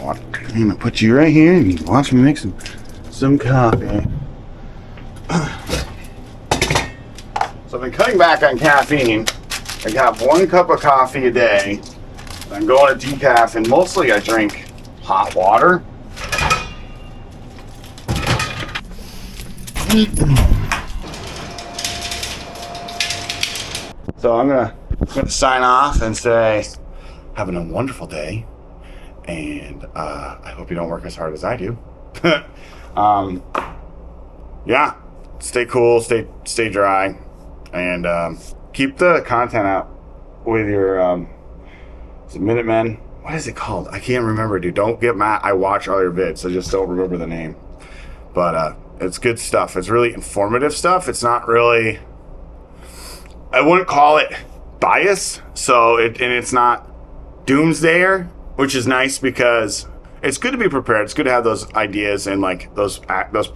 I'm gonna put you right here and you watch me make some coffee. So I've been cutting back on caffeine. I have 1 cup of coffee a day. I'm going to decaf, and mostly I drink hot water. So I'm gonna sign off and say, having a wonderful day, and I hope you don't work as hard as I do. Yeah, stay cool, stay dry, and keep the content out with your is it Minutemen. What is it called? I can't remember, dude. Don't get mad. I watch all your vids. I just don't remember the name. But it's good stuff. It's really informative stuff. It's not really, I wouldn't call it bias. So it's not doomsdayer, which is nice because it's good to be prepared. It's good to have those ideas and like those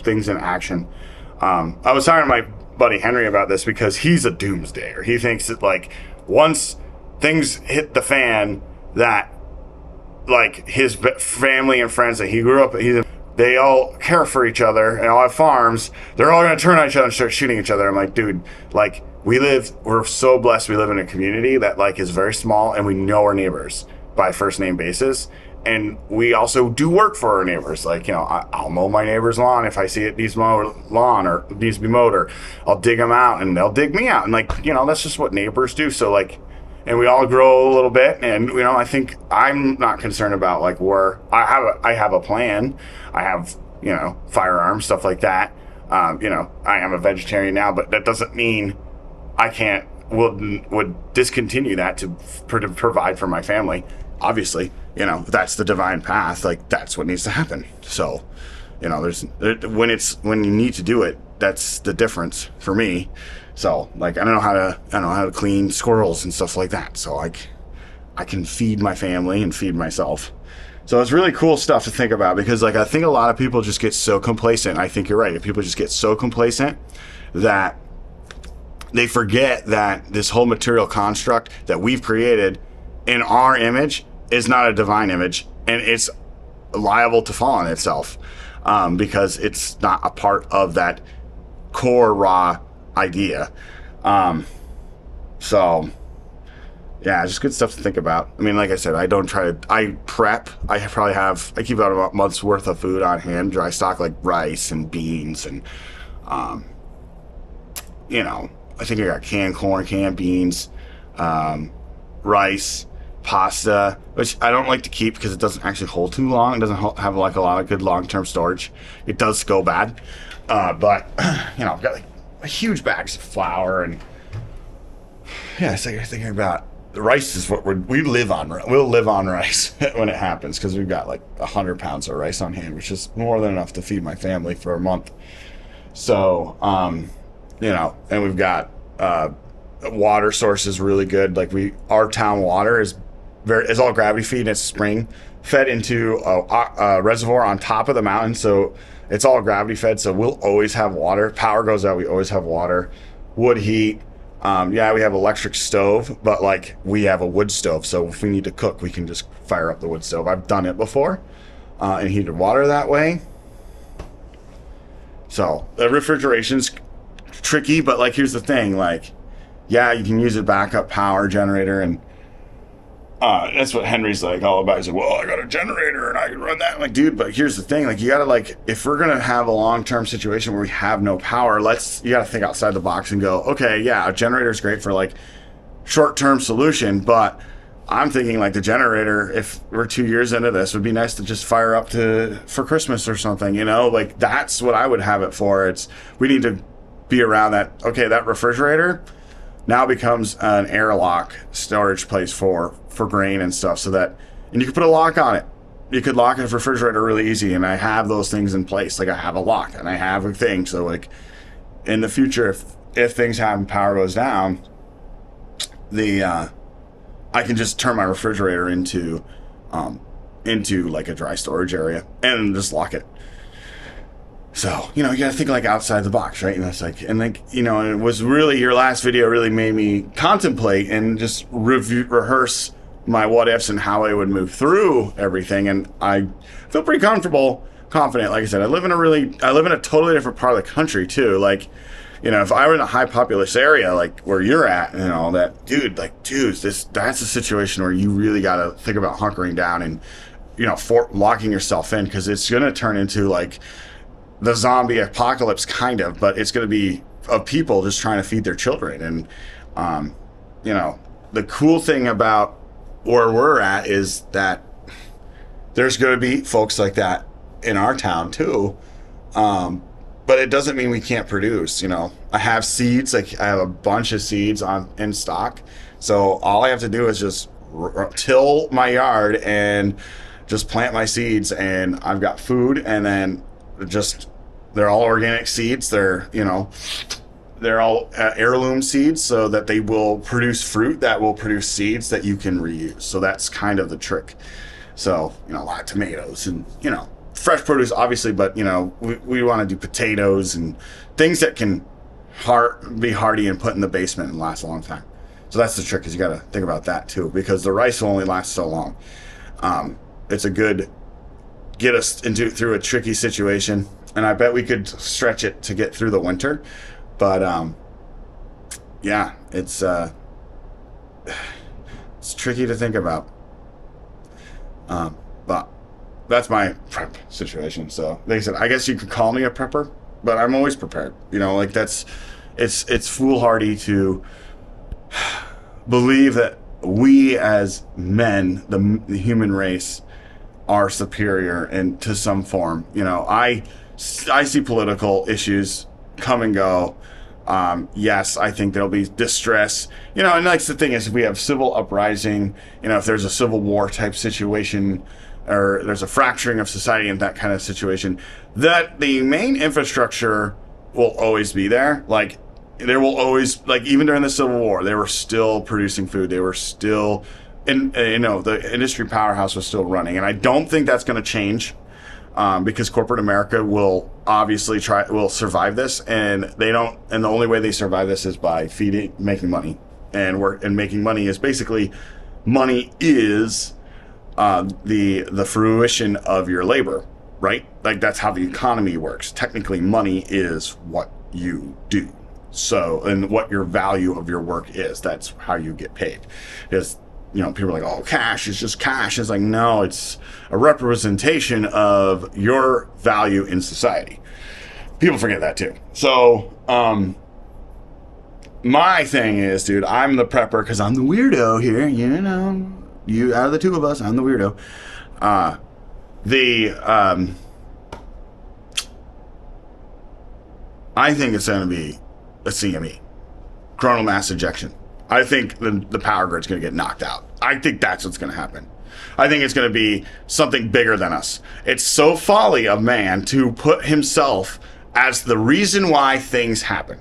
things in action. I was talking to my buddy Henry about this because he's a doomsdayer. He thinks that like once things hit the fan, that like his family and friends that he grew up, they all care for each other and all have farms. They're all going to turn on each other and start shooting each other. I'm like, dude, like we're so blessed. We live in a community that like is very small and we know our neighbors by first name basis. And we also do work for our neighbors. Like, you know, I'll mow my neighbor's lawn if I see it needs lawn or needs to be mowed, or I'll dig them out and they'll dig me out. And like, you know, that's just what neighbors do. So like, and we all grow a little bit. And, you know, I think I'm not concerned about like where I have a plan. I have, you know, firearms, stuff like that. You know, I am a vegetarian now, but that doesn't mean I would discontinue that to provide for my family. Obviously, you know, that's the divine path. Like that's what needs to happen. So, you know, when you need to do it, that's the difference for me. So like, I don't know how to clean squirrels and stuff like that. So like I can feed my family and feed myself. So it's really cool stuff to think about, because like, I think a lot of people just get so complacent. I think you're right. People just get so complacent that they forget that this whole material construct that we've created in our image is not a divine image, and it's liable to fall on itself because it's not a part of that core raw idea. So yeah, just good stuff to think about. I mean, like I said, I prep. I keep about a month's worth of food on hand, dry stock, like rice and beans and you know, I think I got canned corn, canned beans, rice, pasta, which I don't like to keep because it doesn't actually hold too long. It doesn't have like a lot of good long-term storage. It does go bad, but you know, I've got like huge bags of flour, and yeah, it's like thinking about the rice is what we live on. We'll live on rice when it happens, because we've got like 100 pounds of rice on hand, which is more than enough to feed my family for a month. So you know, and we've got water source is really good. Like our town water is all gravity feed. It's spring fed into a reservoir on top of the mountain, so it's all gravity fed. So we'll always have water. Power goes out, we always have water. Wood heat. Yeah, we have electric stove, but like we have a wood stove, so if we need to cook, we can just fire up the wood stove. I've done it before and heated water that way. So the refrigeration's tricky, but like here's the thing, like yeah, you can use a backup power generator, and that's what Henry's like all about. He's like, well, I got a generator and I can run that. I'm like, dude, but here's the thing, like you gotta, like, if we're gonna have a long-term situation where we have no power, you gotta think outside the box and go, okay, yeah, a generator is great for like short-term solution, but I'm thinking like the generator, if we're 2 years into this, would be nice to just fire up for Christmas or something, you know, like that's what I would have it for. We need to be around that. Okay, that refrigerator now becomes an airlock storage place for grain and stuff, and you can put a lock on it. You could lock a refrigerator really easy, and I have those things in place. Like I have a lock and I have a thing, so like in the future, if things happen, power goes down, I can just turn my refrigerator into like a dry storage area and just lock it. So, you know, you gotta think like outside the box, right? And that's like, and like, you know, and it was really, your last video really made me contemplate and just rehearse my what ifs and how I would move through everything, and I feel pretty confident. Like I said, I live in a totally different part of the country too. Like, you know, if I were in a high populous area like where you're at and all that, that's a situation where you really got to think about hunkering down and, you know, locking yourself in, because it's going to turn into like the zombie apocalypse kind of, but it's going to be of people just trying to feed their children. And, you know, the cool thing about where we're at is that there's going to be folks like that in our town too. But it doesn't mean we can't produce. You know, I have seeds, like I have a bunch of seeds in stock. So all I have to do is just till my yard and just plant my seeds, and I've got food. And then they're all organic seeds. They're all heirloom seeds, so that they will produce fruit that will produce seeds that you can reuse. So that's kind of the trick. So, you know, a lot of tomatoes and, you know, fresh produce, obviously, but, you know, we want to do potatoes and things that can be hardy and put in the basement and last a long time. So that's the trick, is you got to think about that too, because the rice will only last so long. It's a good get us through a tricky situation, and I bet we could stretch it to get through the winter. But yeah, it's tricky to think about. But that's my prep situation. So, like I said, I guess you could call me a prepper, but I'm always prepared. You know, like it's foolhardy to believe that we as men, the human race, are superior and to some form. You know, I see political issues come and go. Yes, I think there'll be distress, you know, and that's the thing is, if we have civil uprising, you know, if there's a civil war type situation, or there's a fracturing of society in that kind of situation, that the main infrastructure will always be there. Like, there will always, like, even during the Civil War, they were still producing food. They were still, the industry powerhouse was still running. And I don't think that's going to change. Because corporate America will obviously will survive this, and the only way they survive this is by making money, and making money is basically, money is the fruition of your labor, right? Like, that's how the economy works. Technically, money is what you do. So, and what your value of your work is, that's how you get paid. Because, you know, people are like, oh, cash is just cash. It's like, no, it's a representation of your value in society. People forget that too. So, my thing is, dude, I'm the prepper because I'm the weirdo here. You know, out of the two of us, I'm the weirdo. I think it's going to be a CME, coronal mass ejection. I think the power grid's going to get knocked out. I think that's what's going to happen. I think it's going to be something bigger than us. It's so folly of man to put himself as the reason why things happen.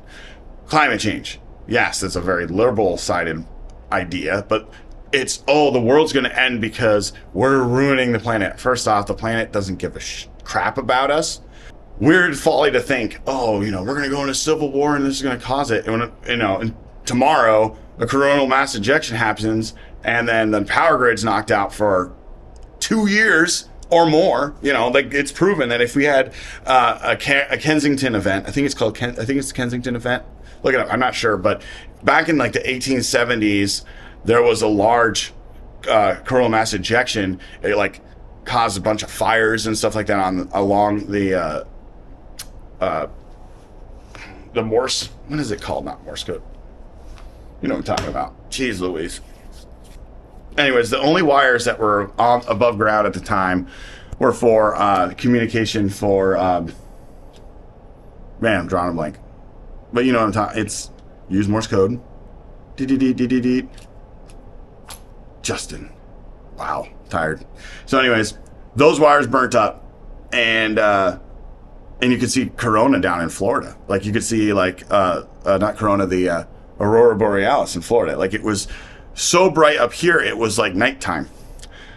Climate change. Yes, it's a very liberal-sided idea, but it's, the world's going to end because we're ruining the planet. First off, the planet doesn't give a crap about us. Weird folly to think, we're going to go into civil war and this is going to cause it. And tomorrow, a coronal mass ejection happens, and then the power grid's knocked out for 2 years or more. You know, like, it's proven that if we had a Kensington event, I think it's the Kensington event. Look it up. I'm not sure, but back in like the 1870s, there was a large coronal mass ejection. It like caused a bunch of fires and stuff like that along the Morse. What is it called? Not Morse code. You know what I'm talking about. Jeez Louise. Anyways, the only wires that were above ground at the time were for communication for... man, I'm drawing a blank. But you know what I'm talking... It's... Use Morse code. Justin. Wow. Tired. So anyways, those wires burnt up. And you could see Corona down in Florida. Like, you could see, like... not Corona, the... Aurora Borealis in Florida. Like, it was so bright up here, it was like nighttime.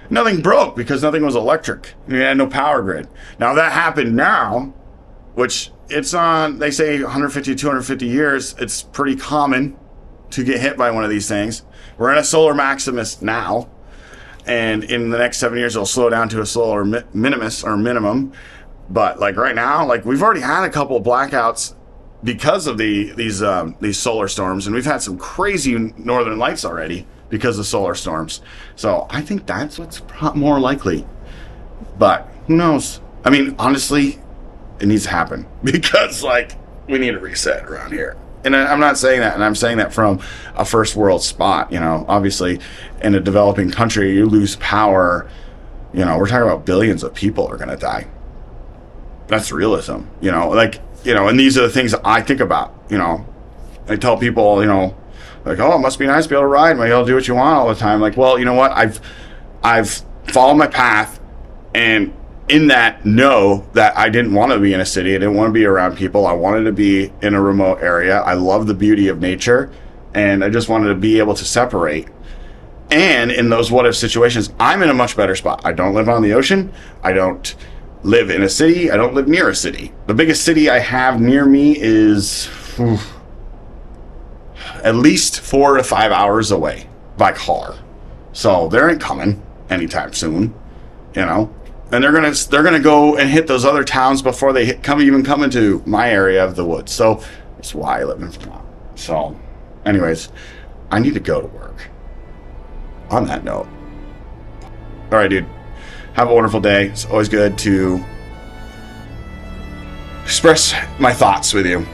Nothing broke because nothing was electric. We had no power grid. Now, that happened now, which it's on, they say 150, 250 years. It's pretty common to get hit by one of these things. We're in a solar maximus now. and in the next 7 years it'll slow down to a slower minimum. But like right now, like we've already had a couple of blackouts because of these solar storms, and we've had some crazy northern lights already because of solar storms. So I think that's what's more likely. But who knows? I mean, honestly, it needs to happen because like we need a reset around here. And I'm not saying that, and I'm saying that from a first world spot. You know, obviously, in a developing country, you lose power. You know, we're talking about billions of people are going to die. That's realism. You know, like, you know, and these are the things that I think about. You know, I tell people, you know, like, oh, it must be nice to be able to ride, and be able to do what you want all the time. Like, well, you know what? I've followed my path, and in that, know that I didn't want to be in a city. I didn't want to be around people. I wanted to be in a remote area. I love the beauty of nature, and I just wanted to be able to separate. And in those what if situations, I'm in a much better spot. I don't live on the ocean. I don't live in a city. I don't live near a city. The biggest city I have near me is at least 4 to 5 hours away by car. So they ain't coming anytime soon, you know. And they're gonna go and hit those other towns before they come into my area of the woods. So that's why I live in Vermont. So, anyways, I need to go to work. On that note, all right, dude. Have a wonderful day. It's always good to express my thoughts with you.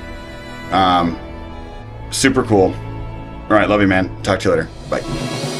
Super cool. All right, love you, man. Talk to you later. Bye.